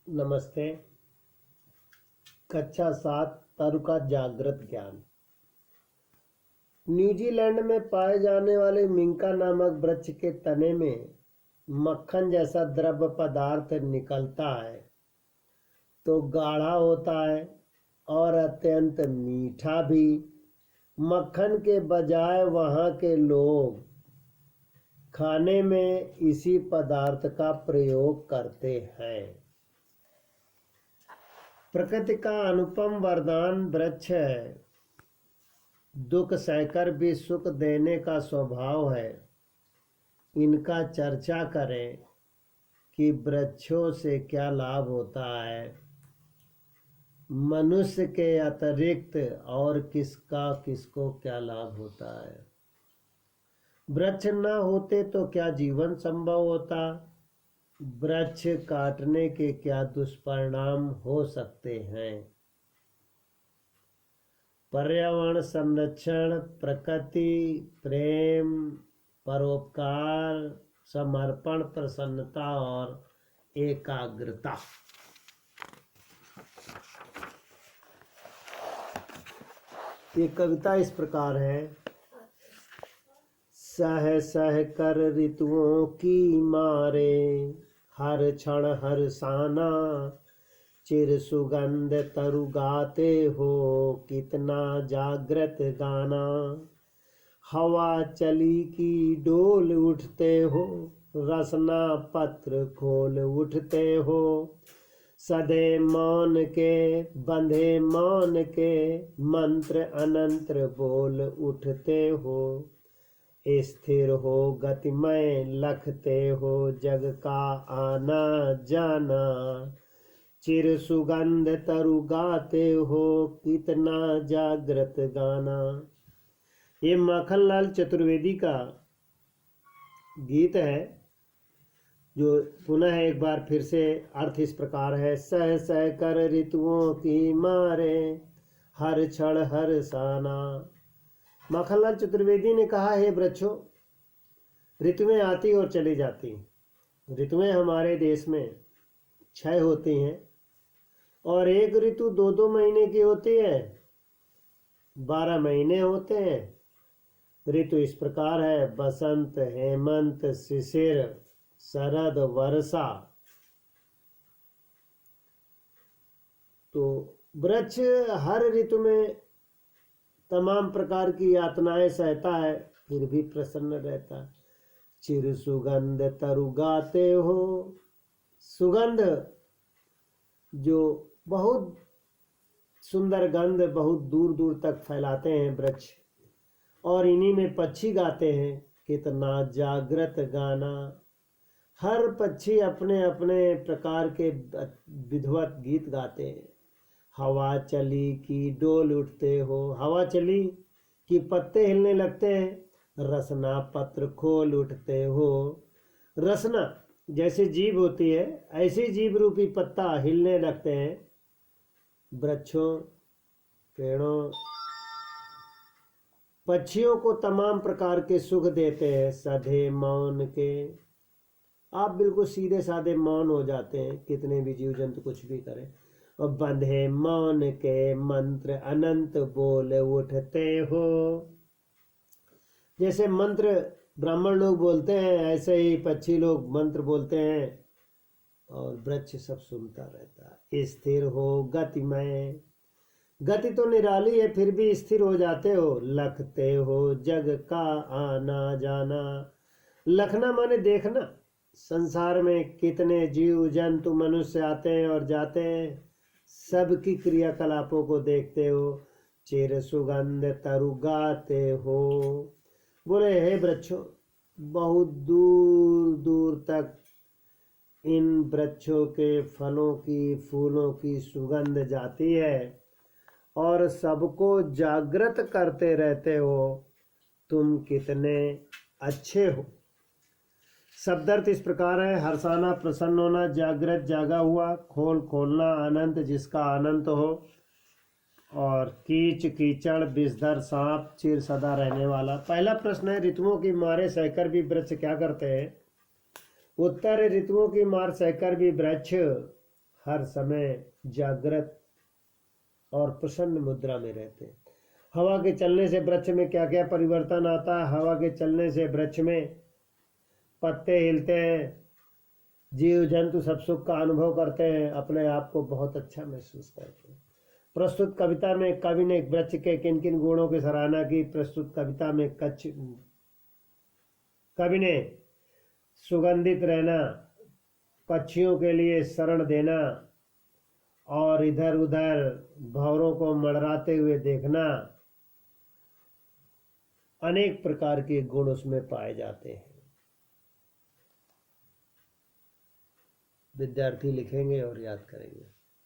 नमस्ते। कक्षा 7 तरु का जागृत ज्ञान। न्यूजीलैंड में पाए जाने वाले मिंका नामक वृक्ष के तने में मक्खन जैसा द्रव्य पदार्थ निकलता है तो गाढ़ा होता है और अत्यंत मीठा भी। मक्खन के बजाय वहाँ के लोग खाने में इसी पदार्थ का प्रयोग करते हैं। प्रकृति का अनुपम वरदान वृक्ष है। दुख सहकर भी सुख देने का स्वभाव है। इनका चर्चा करें कि वृक्षों से क्या लाभ होता है। मनुष्य के अतिरिक्त और किसको क्या लाभ होता है। वृक्ष न होते तो क्या जीवन संभव होता। वृक्ष काटने के क्या दुष्परिणाम हो सकते हैं। पर्यावरण संरक्षण, प्रकृति प्रेम, परोपकार, समर्पण, प्रसन्नता और एकाग्रता। ये कविता इस प्रकार है। सह सह कर ऋतुओं की मारे, हर क्षण हर्षाना, चिर सुगंध तरु गाते हो, कितना जागृत गाना। हवा चली की डोल उठते हो, रसना पत्र खोल उठते हो। सधे मौन के बंधे मौन के, मंत्र अनंत्र बोल उठते हो। स्थिर हो गतिमय लखते हो, जग का आना जाना। चिर सुगंध तरु गाते हो, कितना जागृत गाना। ये माखनलाल चतुर्वेदी का गीत है, जो पुनः एक बार फिर से अर्थ इस प्रकार है। सह सह कर ऋतुओं की मारे, हर क्षण हर्षाना। माखनलाल चतुर्वेदी ने कहा है, वृक्षों, ऋतुएं आती और चली जाती। ऋतुएं हमारे देश में 6 होती हैं और एक ऋतु 2-2 महीने की होती है। 12 महीने होते हैं। ऋतु इस प्रकार है: बसंत, हेमंत, शिशिर, शरद, वर्षा। तो वृक्ष हर ऋतु में तमाम प्रकार की यातनाएं सहता है, फिर भी प्रसन्न रहता है। चिर सुगंध तरु गाते हो। सुगंध, जो बहुत सुंदर गंध बहुत दूर दूर तक फैलाते हैं वृक्ष, और इन्हीं में पक्षी गाते हैं, कितना जागृत गाना। हर पक्षी अपने अपने प्रकार के विधवत गीत गाते हैं। हवा चली कि डोल उठते हो। हवा चली कि पत्ते हिलने लगते हैं। रसना पत्र खोल उठते हो। रसना जैसे जीभ होती है, ऐसी जीभ रूपी पत्ता हिलने लगते हैं। वृक्षों, पेड़ों, पक्षियों को तमाम प्रकार के सुख देते हैं। सधे मौन के, आप बिल्कुल सीधे साधे मौन हो जाते हैं, कितने भी जीव जंतु कुछ भी करें। और बंधे मौन के, मंत्र अनंत बोल उठते हो। जैसे मंत्र ब्राह्मण लोग बोलते हैं, ऐसे ही पक्षी लोग मंत्र बोलते हैं और वृक्ष सब सुनता रहता है। स्थिर हो गतिमय, गति तो निराली है फिर भी स्थिर हो जाते हो। लखते हो जग का आना जाना। लखना माने देखना। संसार में कितने जीव जंतु मनुष्य आते हैं और जाते हैं, सबकी क्रियाकलापों को देखते हो। चिर सुगंध तरु गाते हो। बोले, हे वृक्षों, बहुत दूर दूर तक इन वृक्षों के फलों की फूलों की सुगंध जाती है और सबको जागृत करते रहते हो। तुम कितने अच्छे हो। शब्दार्थ इस प्रकार है: हर्षाना प्रसन्न होना, जागृत जागा हुआ, खोल खोलना, अनंत जिसका अनंत हो, और कीच कीचड़, विषधर सांप, चिर सदा रहने वाला। पहला प्रश्न है, ऋतुओं की मारे सहकर भी वृक्ष क्या करते हैं। उत्तर: ऋतुओं की मार सहकर भी वृक्ष हर समय जागृत और प्रसन्न मुद्रा में रहते हैं। हवा के चलने से वृक्ष में क्या क्या परिवर्तन आता है। हवा के चलने से वृक्ष में पत्ते हिलते हैं, जीव जंतु सब सुख का अनुभव करते हैं, अपने आप को बहुत अच्छा महसूस करते हैं। प्रस्तुत कविता में कवि ने वृक्ष के किन किन गुणों की सराहना की। प्रस्तुत कविता में कवि ने सुगंधित रहना, पक्षियों के लिए शरण देना और इधर उधर भंवरों को मंडराते हुए देखना, अनेक प्रकार के गुण उसमें पाए जाते हैं। विद्यार्थी लिखेंगे और याद करेंगे।